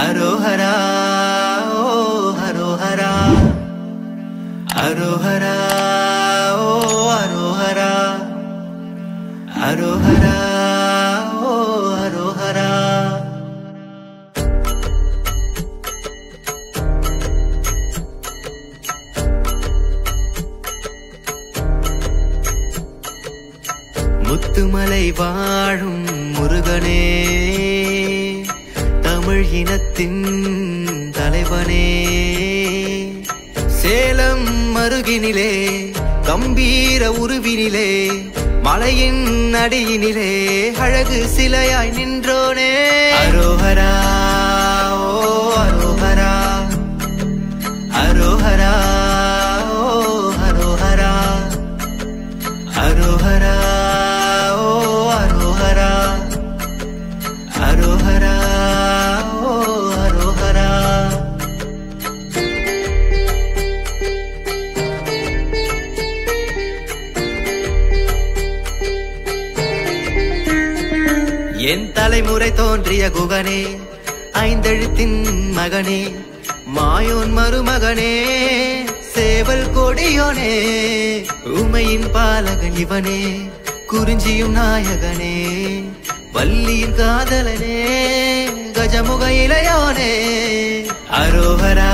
Arohara, oh Arohara, Arohara, oh Arohara, Arohara, oh Arohara. Muthumalai வாழும் முருகனே, தமிழ் இனத்தின் தலைவனே, சேலம் அருகினிலே கம்பீர உருவினிலே மலையின் அடியினிலே அழகு சிலையாய் நின்றோனே. அரோஹரா, ஓ அரோஹரா, அரோஹரா, ஓ அரோஹரா, அரோஹரா, ஓ அரோஹரா, அரோஹரா, ஓ அரோஹரா. என் தலைமுறை தோன்றிய குகனே, ஐந்தெழுத்தின் மகனே, மாயோன் மருமகனே, சேவல் கொடியோனே, உமையின் பாலகன் இவனே, குறிஞ்சியும் நாயகனே, வள்ளியின் காதலனே, கஜமுக இளையோனே. அரோஹரா.